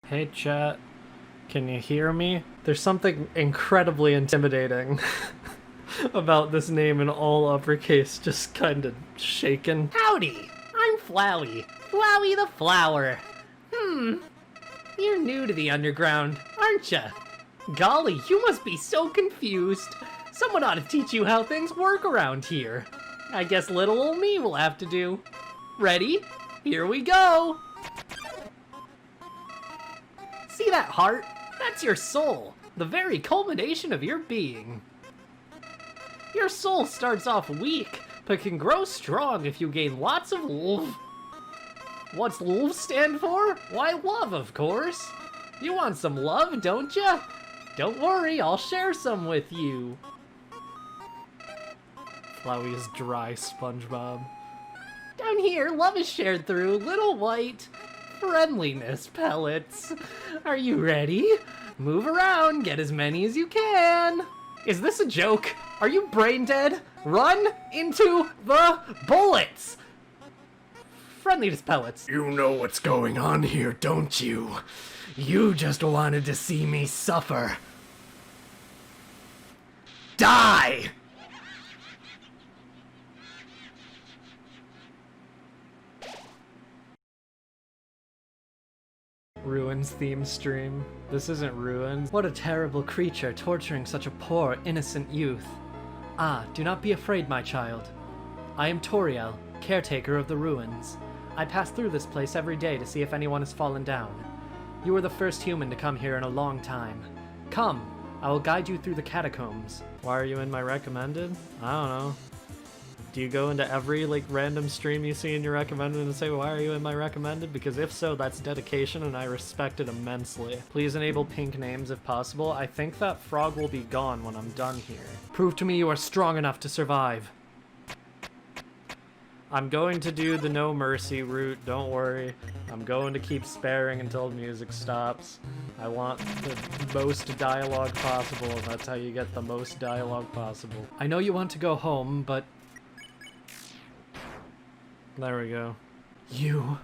Hey chat, can you hear me? There's something incredibly intimidating about this name in all uppercase, just kinda shaken. Howdy, I'm Flowey. Flowey the Flower. You're new to the underground, aren't ya? Golly, you must be so confused. Someone ought to teach you how things work around here. I guess little ol' me will have to do. Ready? Here we go! See that heart? That's your soul, the very culmination of your being. Your soul starts off weak, but can grow strong if you gain lots of love. What's love stand for? Why, love, of course. You want some love, don't ya? Don't worry, I'll share some with you. Flowey is dry SpongeBob. Down here, love is shared through little white friendliness pellets. Are you ready? Move around, get as many as you can. Is this a joke? Are you brain dead? Run into the bullets! Friendliness pellets. You know what's going on here, don't you? You just wanted to see me suffer. Die! Ruins theme stream. This isn't Ruins. What a terrible creature torturing such a poor, innocent youth. Ah, do not be afraid, my child. I am Toriel, caretaker of the ruins. I pass through this place every day to see if anyone has fallen down. You are the first human to come here in a long time. Come, I will guide you through the catacombs. Why are you in my recommended? I don't know. Do you go into every, random stream you see in your recommended and say, why are you in my recommended? Because if so, that's dedication and I respect it immensely. Please enable pink names if possible. I think that frog will be gone when I'm done here. Prove to me you are strong enough to survive. I'm going to do the no mercy route, don't worry. I'm going to keep sparing until the music stops. I want the most dialogue possible, and that's how you get the most dialogue possible. I know you want to go home, but... There we go. You...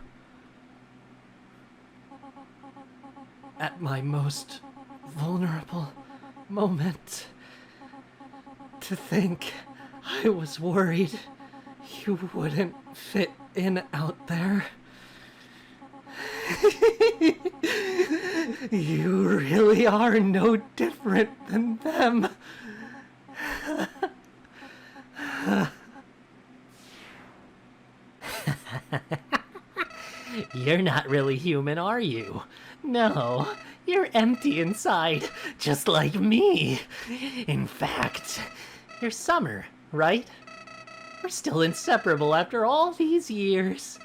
At my most vulnerable moment. To think I was worried you wouldn't fit in out there. You really are no different than them. You're not really human, are you? No, you're empty inside, just like me. In fact, you're Summer, right? We're still inseparable after all these years.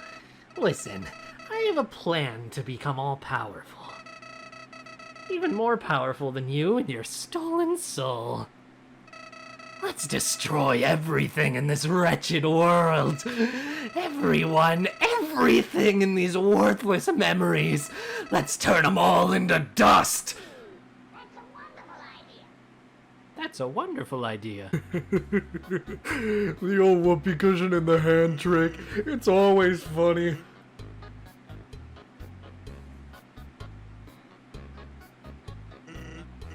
Listen, I have a plan to become all-powerful. Even more powerful than you and your stolen soul. Let's destroy everything in this wretched world. Everyone, everything in these worthless memories. Let's turn them all into dust. That's a wonderful idea. The old whoopee cushion in the hand trick. It's always funny.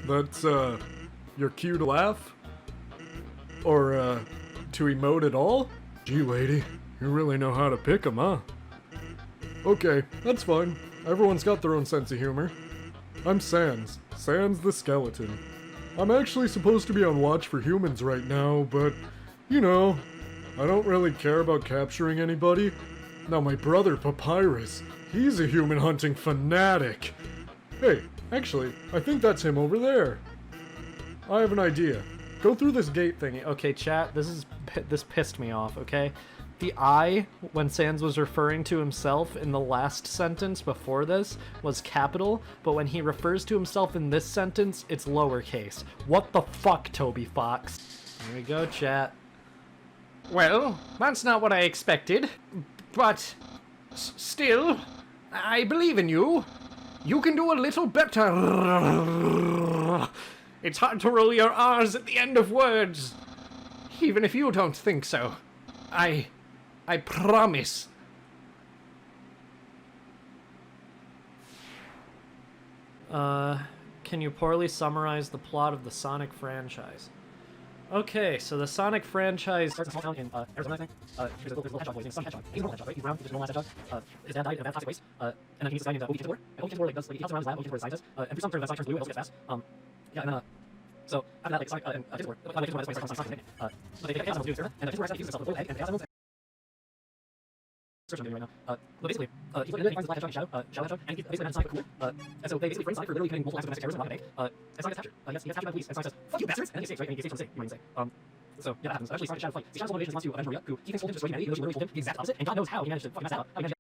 That's, your cue to laugh? Or, to emote at all? Gee, lady, you really know how to pick 'em, huh? Okay, that's fine. Everyone's got their own sense of humor. I'm Sans. Sans the skeleton. I'm actually supposed to be on watch for humans right now, but, you know, I don't really care about capturing anybody. Now my brother Papyrus, he's a human hunting fanatic. Hey, actually, I think that's him over there. I have an idea. Go through this gate thingy. Okay, chat, this pissed me off, okay? The I, when Sans was referring to himself in the last sentence before this, was capital, but when he refers to himself in this sentence, it's lowercase. What the fuck, Toby Fox? Here we go, chat. Well, that's not what I expected, but still, I believe in you. You can do a little better. It's hard to roll your R's at the end of words, even if you don't think so. I promise. Can you poorly summarize the plot of the Sonic franchise? Okay, so the Sonic franchise starts in a small town in Arizona, I think. There's a little hedgehog boy named Sonny Hedgehog. He's a normal hedgehog, right? He's brown, he's just a normal ass hedgehog. His dad died in a bad toxic waste, and then he meets this guy named Obi Kinsmore. And Obi Kinsmore like does like he helps around his lab, Obi Kinsmore is a scientist, and through some turn that Sonic turns blue and also gets fast. Yeah, and so after that like Sonic and Kinsmore, like Kinsmore that's why Sonic's nickname. But they get Chaos Emeralds to do experiment, and Kinsmore accidentally uses himself with a blue egg, and Chaos Emeralds search I'm doing right now. But basically, he finds this black hedgehog, Shadow Hedgehog, and he basically imagines Sonic cooler. And so they basically frame Sonic for literally committing multiple acts of domestic terrorism and robbing a bank. And Sonic gets captured. He gets captured by the police, and Sonic says, "Fuck you, bastards!" And then he escapes, right? And he escapes from the city, you might say. So yeah, that happens. Eventually, Sonic and Shadow fight. See, Shadow's motivation wants to avenge Maria, who he thinks told him to destroy humanity, even though she literally told him the exact opposite. And God knows how he managed to fucking mess that up. How he managed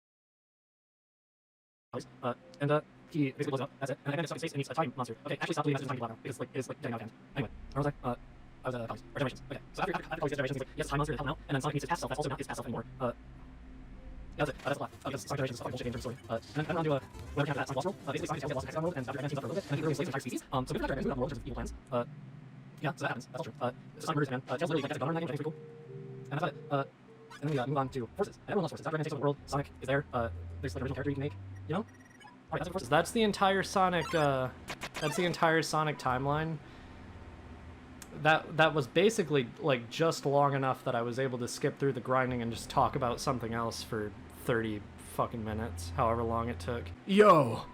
he basically blows it up. That's it. And then it stuck his face and he's a time monster. Okay, actually stop believing that's just time now because like it's like getting out of hand. Anyway, where was I? I was Collies or Generations. Okay, so after Collies Generations, he's like, yes, time monster is hell now, and then Sonic meets his past self. That's also not his past self anymore. Yeah, that's it. That's a lot. Because Sonic Generations is a fucking bullshit game in terms of story. And then on to whatever counts that Sonic Lost World. Basically, Sonic gets lost in Hexagon World and Dr. Eggman teams up for a little bit, and then he literally enslaves the entire species. So good Dr. Eggman's moved up the world in terms of evil plans. Yeah, so that happens. That's all true. So Sonic murders man. Tails literally like gets a gunner in that game, which I think is pretty cool. And that's about it. And then we move on to Forces. And everyone loves Forces. Dr. Eggman takes over the world. Sonic is there. There's like an original character you can make. You know. Alright, that's Forces. That's the entire Sonic. That's the entire Sonic timeline. That was basically like just long enough that I was able to skip through the grinding and just talk about something else for 30 fucking minutes, however long it took. Yo,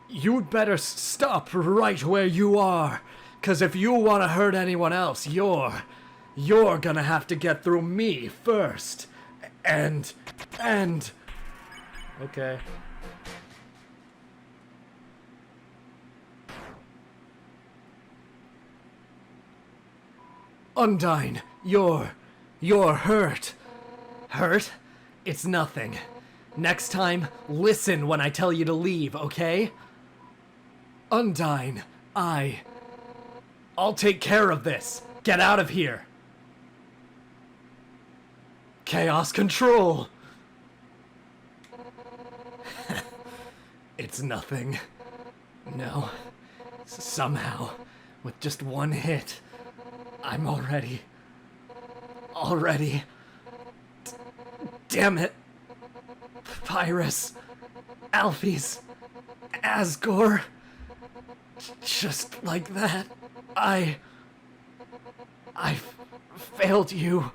you'd better stop right where you are, cause if you want to hurt anyone else, you're gonna have to get through me first. And okay. Undyne, you're hurt. Hurt? It's nothing. Next time, listen when I tell you to leave, okay? Undyne, I'll take care of this. Get out of here. Chaos control. It's nothing. No. Somehow, with just one hit, I'm already. Damn it. Pyrus. Alphys. Asgore. Just like that, I failed you.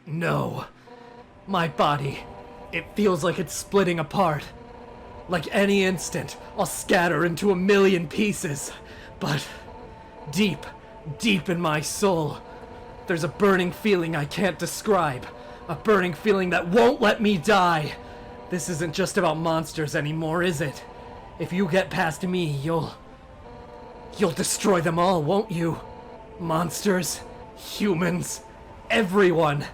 No. My body. It feels like it's splitting apart. Like any instant, I'll scatter into a million pieces. But deep in my soul, there's a burning feeling I can't describe. A burning feeling that won't let me die. This isn't just about monsters anymore, is it? If you get past me, you'll destroy them all, won't you? Monsters, humans, everyone.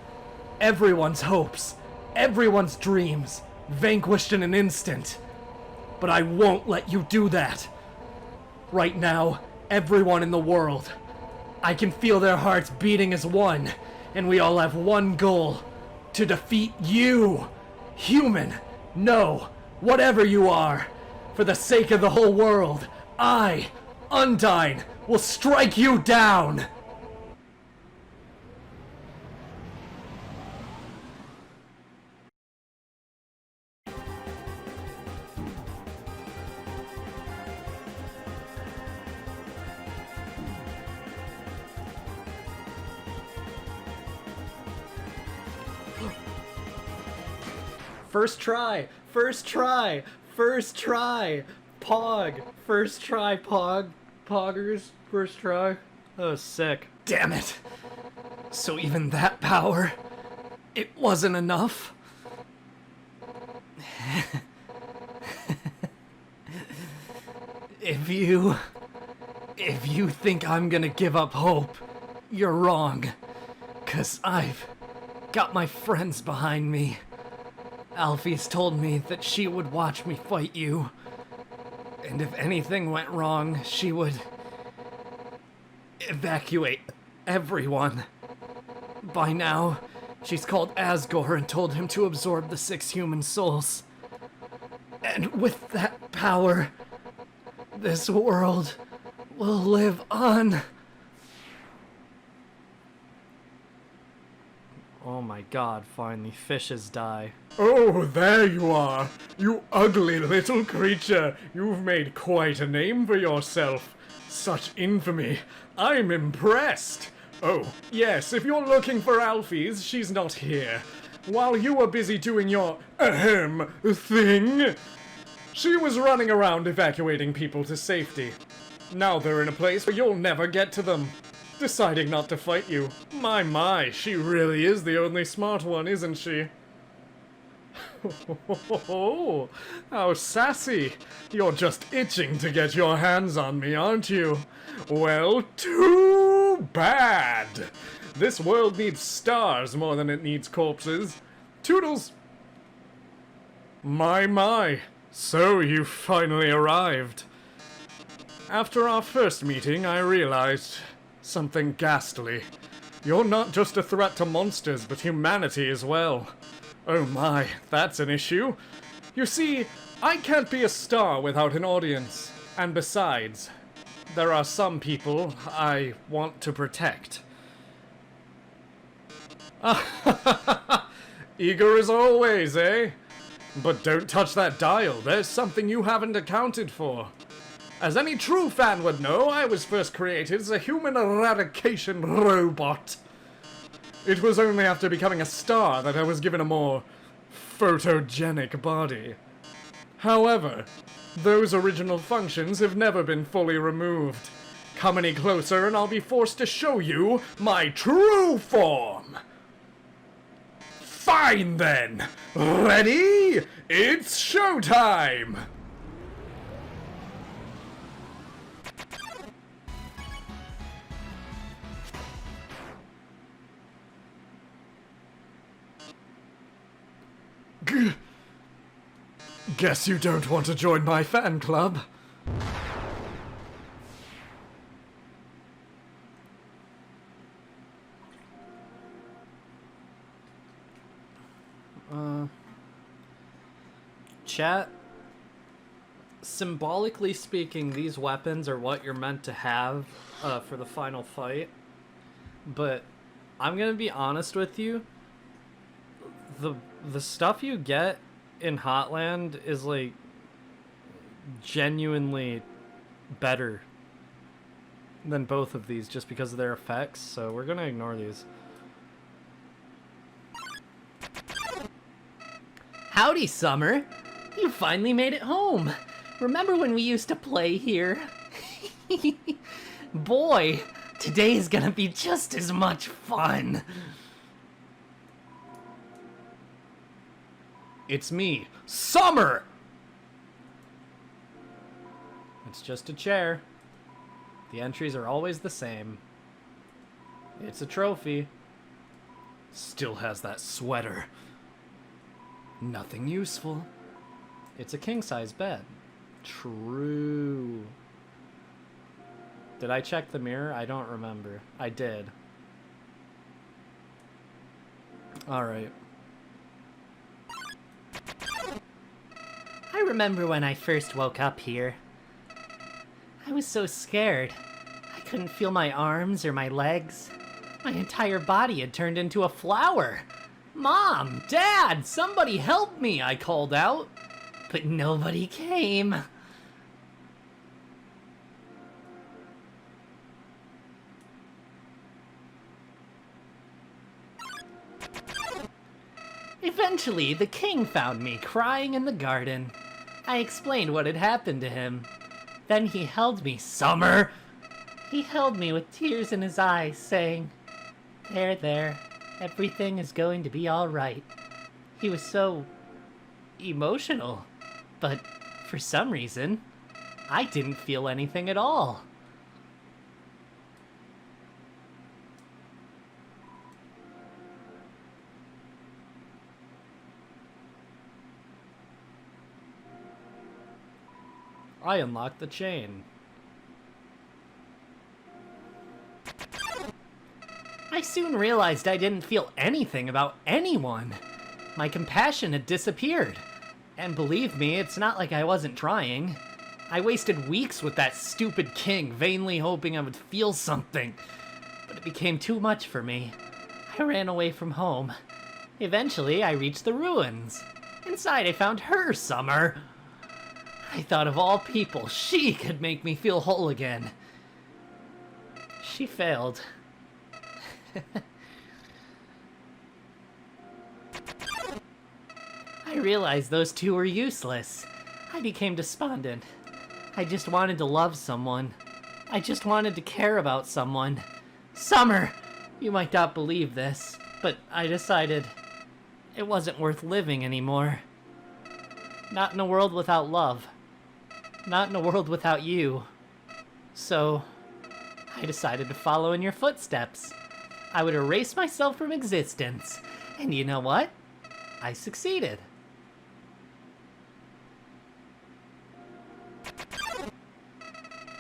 Everyone's hopes, everyone's dreams, vanquished in an instant. But I won't let you do that. Right now, everyone in the world, I can feel their hearts beating as one, and we all have one goal: to defeat you. Human, no, whatever you are. For the sake of the whole world, I, Undyne, will strike you down. First try! Pog! First try, Pog. Poggers, first try. That was sick. Damn it. So even that power, it wasn't enough? If you think I'm gonna give up hope, you're wrong. 'Cause I've got my friends behind me. Alphys told me that she would watch me fight you. And if anything went wrong, she would evacuate everyone. By now, she's called Asgore and told him to absorb the 6 human souls. And with that power, this world will live on. Oh Oh my god, finally, fishes die. Oh, there you are! You ugly little creature! You've made quite a name for yourself. Such infamy. I'm impressed! Oh, yes, if you're looking for Alfie's, she's not here. While you were busy doing your ahem thing, she was running around evacuating people to safety. Now they're in a place where you'll never get to them. Deciding not to fight you. My, she really is the only smart one, isn't she? Oh, how sassy. You're just itching to get your hands on me, aren't you? Well, too bad. This world needs stars more than it needs corpses. Toodles! My. So you finally arrived. After our first meeting, I realized something ghastly. You're not just a threat to monsters, but humanity as well. Oh my, that's an issue. You see, I can't be a star without an audience. And besides, there are some people I want to protect. Eager as always, eh? But don't touch that dial, there's something you haven't accounted for. As any true fan would know, I was first created as a human eradication robot. It was only after becoming a star that I was given a more photogenic body. However, those original functions have never been fully removed. Come any closer and I'll be forced to show you my true form. Fine then! Ready? It's showtime! Guess you don't want to join my fan club. Chat, symbolically speaking, these weapons are what you're meant to have for the final fight. But I'm gonna be honest with you, the stuff you get in Hotland is like genuinely better than both of these just because of their effects, so we're gonna ignore these. Howdy, Summer. You finally made it home. Remember when we used to play here? Boy, today is gonna be just as much fun. It's me, Summer! It's just a chair. The entries are always the same. It's a trophy. Still has that sweater. Nothing useful. It's a king-size bed. True. Did I check the mirror? I don't remember. I did. Alright. I remember when I first woke up here. I was so scared. I couldn't feel my arms or my legs. My entire body had turned into a flower. Mom! Dad! Somebody help me! I called out. But nobody came. Eventually, the king found me crying in the garden. I explained what had happened to him. Then he held me, Summer! He held me with tears in his eyes, saying, there, everything is going to be all right. He was so emotional, but for some reason, I didn't feel anything at all. I unlocked the chain. I soon realized I didn't feel anything about anyone. My compassion had disappeared. And believe me, it's not like I wasn't trying. I wasted weeks with that stupid king, vainly hoping I would feel something. But it became too much for me. I ran away from home, Eventually, I reached the ruins. Inside, I found her, Summer. I thought of all people, she could make me feel whole again. She failed. I realized those two were useless. I became despondent. I just wanted to love someone. I just wanted to care about someone. Summer! You might not believe this, but I decided it wasn't worth living anymore. Not in a world without love. Not in a world without you. So, I decided to follow in your footsteps. I would erase myself from existence. And you know what? I succeeded.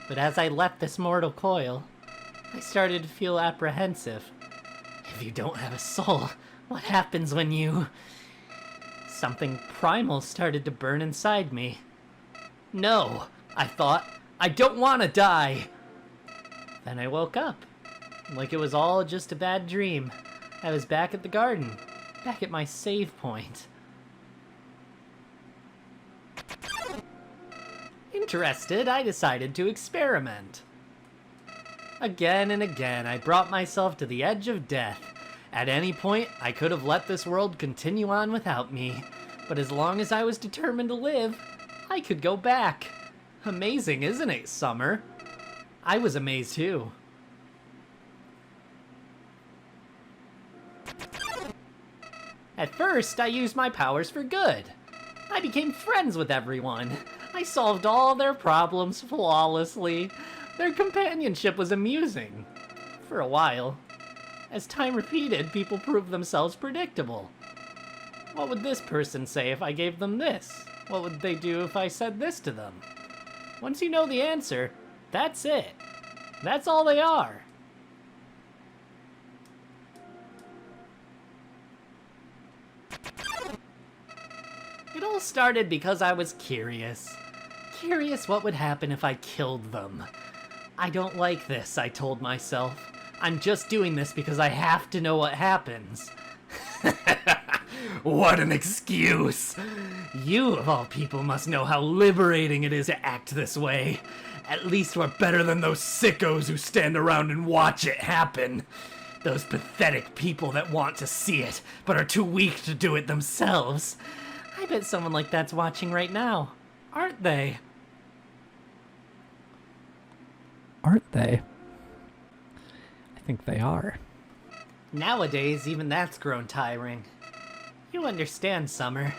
But as I left this mortal coil, I started to feel apprehensive. If you don't have a soul, what happens when you... Something primal started to burn inside me. No, I thought, I don't want to die. Then I woke up, like it was all just a bad dream. I was back at the garden, back at my save point. Interested, I decided to experiment. Again and again, I brought myself to the edge of death. At any point, I could have let this world continue on without me. But as long as I was determined to live, I could go back. Amazing, isn't it, Summer? I was amazed too. At first, I used my powers for good. I became friends with everyone. I solved all their problems flawlessly. Their companionship was amusing. For a while. As time repeated, people proved themselves predictable. What would this person say if I gave them this? What would they do if I said this to them? Once you know the answer, that's it. That's all they are. It all started because I was curious. Curious what would happen if I killed them. I don't like this, I told myself. I'm just doing this because I have to know what happens. What an excuse! You, of all people, must know how liberating it is to act this way. At least we're better than those sickos who stand around and watch it happen. Those pathetic people that want to see it, but are too weak to do it themselves. I bet someone like that's watching right now. Aren't they? Aren't they? I think they are. Nowadays, even that's grown tiring. You understand, Summer.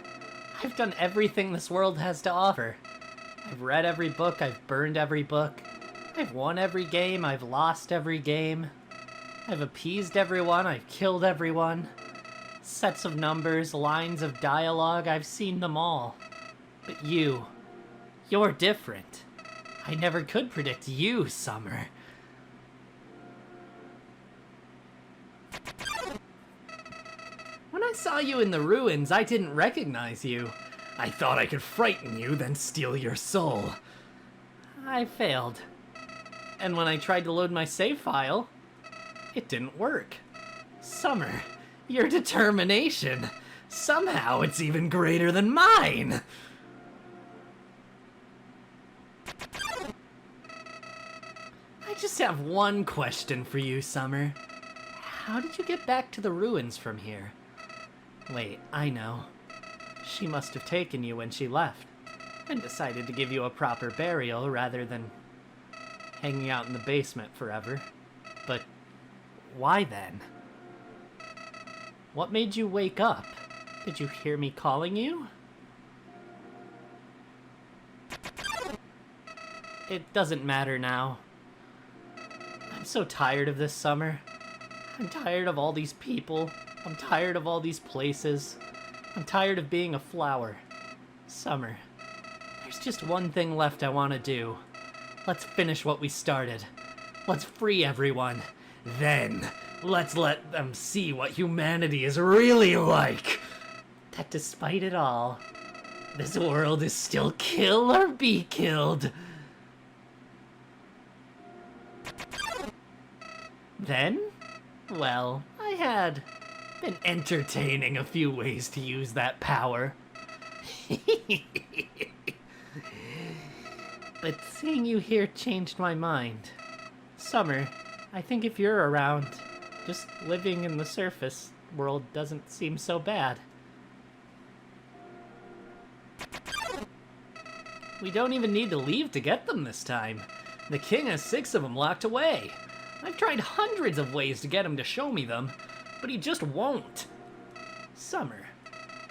I've done everything this world has to offer. I've read every book, I've burned every book. I've won every game, I've lost every game. I've appeased everyone, I've killed everyone. Sets of numbers, lines of dialogue, I've seen them all. But you're different. I never could predict you, Summer. When I saw you in the ruins, I didn't recognize you. I thought I could frighten you, then steal your soul. I failed. And when I tried to load my save file, it didn't work. Summer, your determination. Somehow it's even greater than mine. I just have one question for you, Summer. How did you get back to the ruins from here? Wait, I know. She must have taken you when she left, and decided to give you a proper burial rather than hanging out in the basement forever. But why then? What made you wake up? Did you hear me calling you? It doesn't matter now. I'm so tired of this summer. I'm tired of all these people. I'm tired of all these places. I'm tired of being a flower. Summer, there's just one thing left I want to do. Let's finish what we started. Let's free everyone. Then, let's let them see what humanity is really like. That despite it all, this world is still kill or be killed. Then, well, I had Been entertaining a few ways to use that power. But seeing you here changed my mind. Summer, I think if you're around, just living in the surface world doesn't seem so bad. We don't even need to leave to get them this time. The king has 6 of them locked away. I've tried hundreds of ways to get him to show me them, but he just won't. Summer,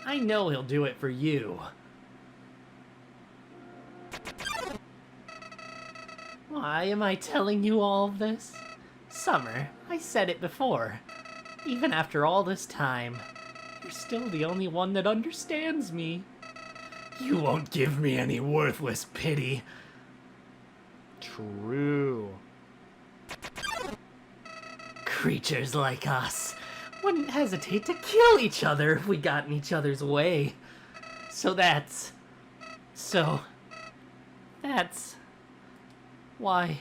I know he'll do it for you. Why am I telling you all of this? Summer, I said it before. Even after all this time, you're still the only one that understands me. You won't give me any worthless pity. True. Creatures like us wouldn't hesitate to kill each other if we got in each other's way. That's why.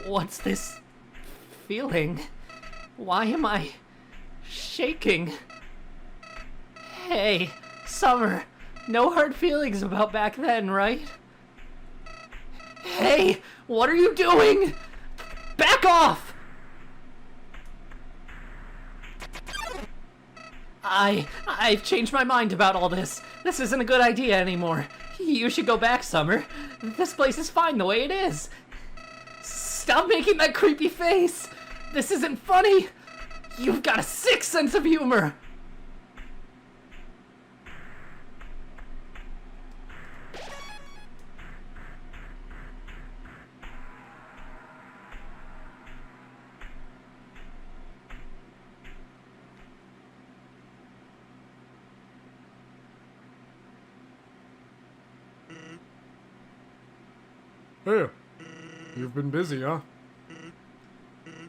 What's this feeling? Why am I shaking? Hey, Summer, no hard feelings about back then, right? Hey, what are you doing? Back off! I've changed my mind about all this. This isn't a good idea anymore. You should go back, Summer. This place is fine the way it is. Stop making that creepy face. This isn't funny. You've got a sick sense of humor. Hey, you've been busy, huh?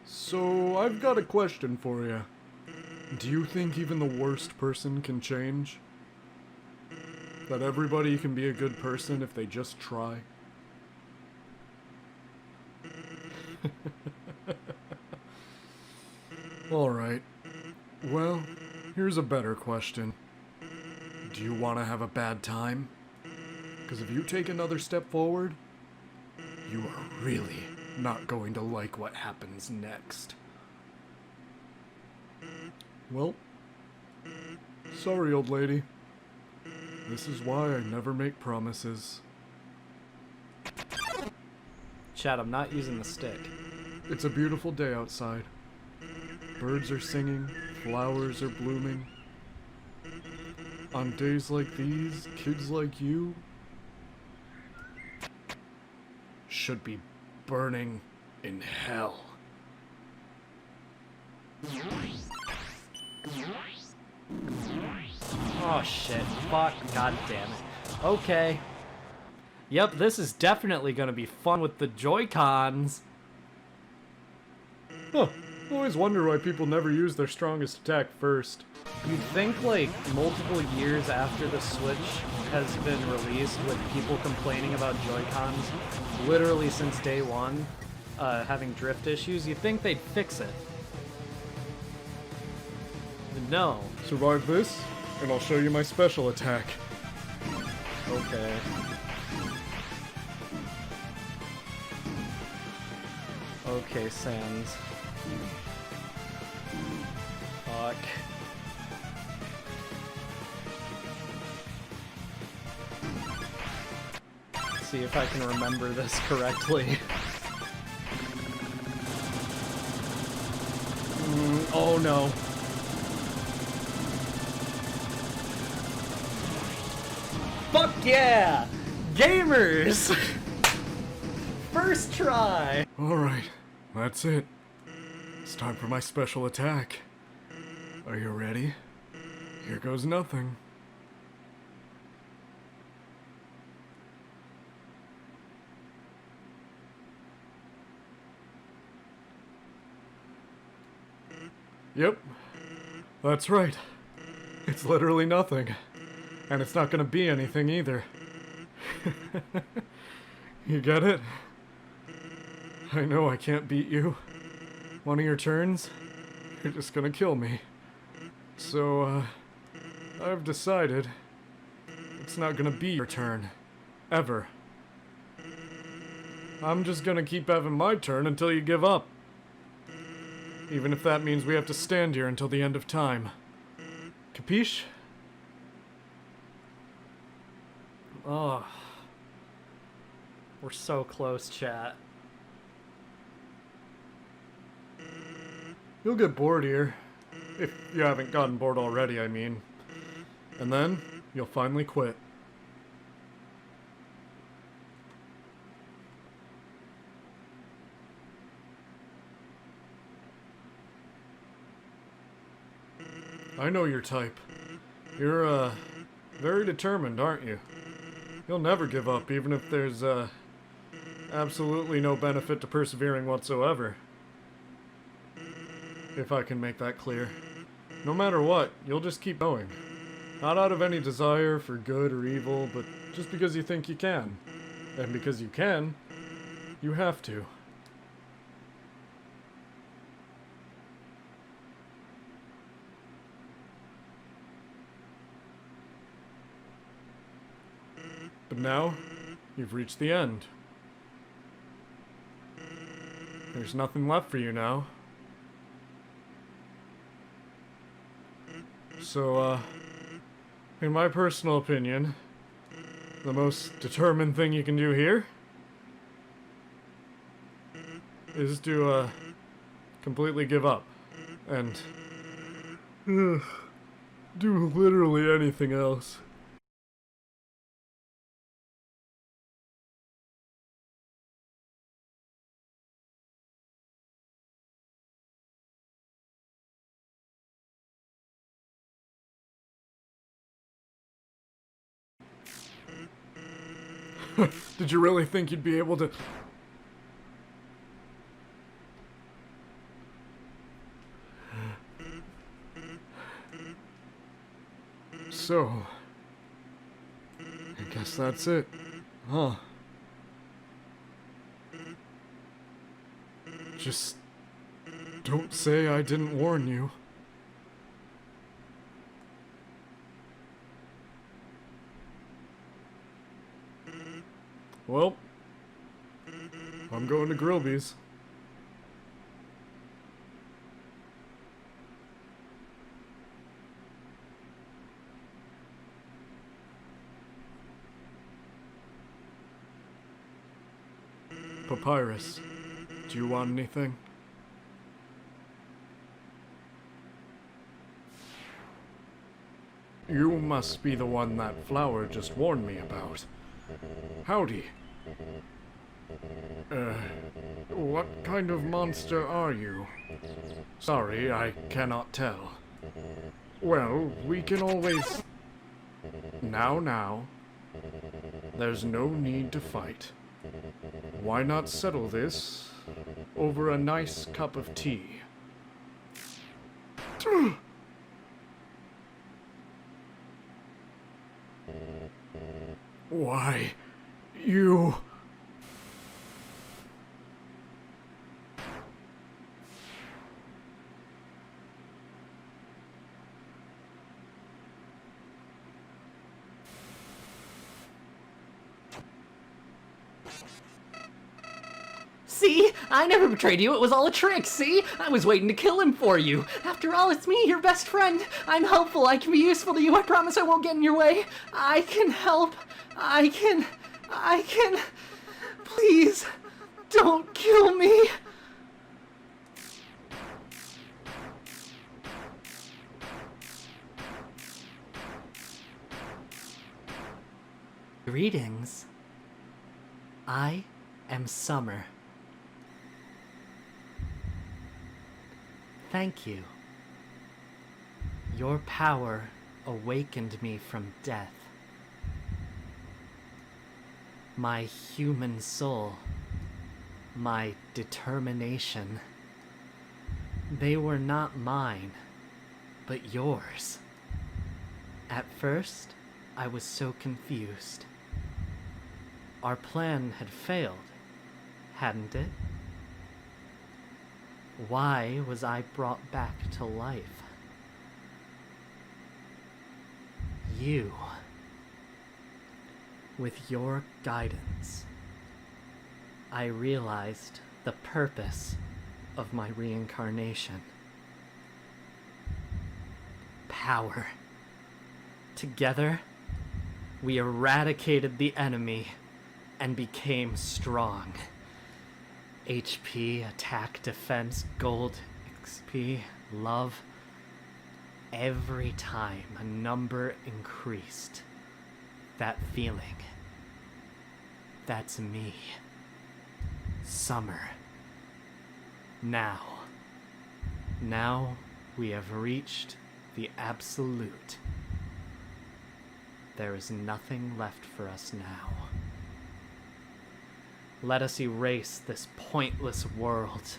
So, I've got a question for you. Do you think even the worst person can change? That everybody can be a good person if they just try? Alright. Well, here's a better question. Do you want to have a bad time? Because if you take another step forward, you are really not going to like what happens next. Well, sorry, old lady. This is why I never make promises. Chad, I'm not using the stick. It's a beautiful day outside. Birds are singing, flowers are blooming. On days like these, kids like you should be burning in hell. Oh shit, fuck, god damn it. Okay. Yep, this is definitely gonna be fun with the Joy-Cons. Huh, I always wonder why people never use their strongest attack first. You'd think, like, multiple years after the Switch has been released, with people complaining about Joy-Cons, literally since day one, having drift issues, you'd think they'd fix it. But no. Survive this, and I'll show you my special attack. Okay. Okay, Sans. Fuck. See if I can remember this correctly. Oh no. Fuck yeah! Gamers! First try! Alright, that's it. It's time for my special attack. Are you ready? Here goes nothing. Yep, that's right. It's literally nothing. And it's not gonna be anything either. You get it? I know I can't beat you, one of your turns, you're just gonna kill me. So, I've decided it's not gonna be your turn. Ever. I'm just gonna keep having my turn until you give up. Even if that means we have to stand here until the end of time. Capiche? Oh. We're so close, chat. You'll get bored here. If you haven't gotten bored already, I mean. And then, you'll finally quit. I know your type. You're, very determined, aren't you? You'll never give up, even if there's, absolutely no benefit to persevering whatsoever. If I can make that clear. No matter what, you'll just keep going. Not out of any desire for good or evil, but just because you think you can. And because you can, you have to. But now, you've reached the end. There's nothing left for you now. So, in my personal opinion, the most determined thing you can do here is to, completely give up. And do literally anything else. Did you really think you'd be able to... So... I guess that's it, huh? Just... don't say I didn't warn you. Well, I'm going to Grillby's. Papyrus, do you want anything? You must be the one that Flower just warned me about. Howdy. What kind of monster are you? Sorry, I cannot tell. Well, we can always... Now. There's no need to fight. Why not settle this over a nice cup of tea? Why, you... See? I never betrayed you. It was all a trick, see? I was waiting to kill him for you. After all, it's me, your best friend. I'm helpful. I can be useful to you. I promise I won't get in your way. I can help. I can... Please, don't kill me. Greetings. I am Summer. Thank you. Your power awakened me from death. My human soul, my determination, they were not mine, but yours. At first, I was so confused. Our plan had failed, hadn't it? Why was I brought back to life? You, with your guidance, I realized the purpose of my reincarnation. Power. Together, we eradicated the enemy and became strong. HP, attack, defense, gold, XP, love. Every time a number increased, that feeling, that's me. Summer. Now we have reached the absolute. There is nothing left for us now. Let us erase this pointless world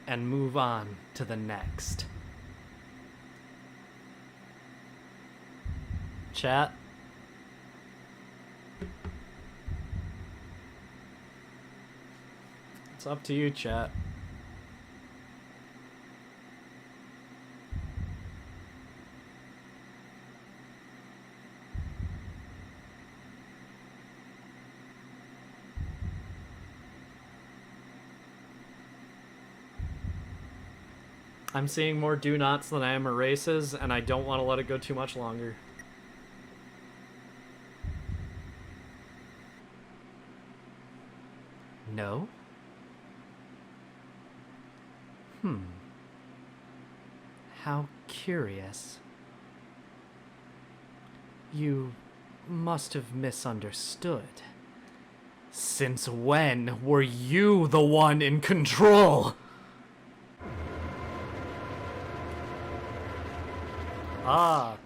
and move on to the next. Chat? It's up to you, chat. I'm seeing more do nots than I am erases, and I don't want to let it go too much longer. No? How curious. You must have misunderstood. Since when were you the one in control? Ah,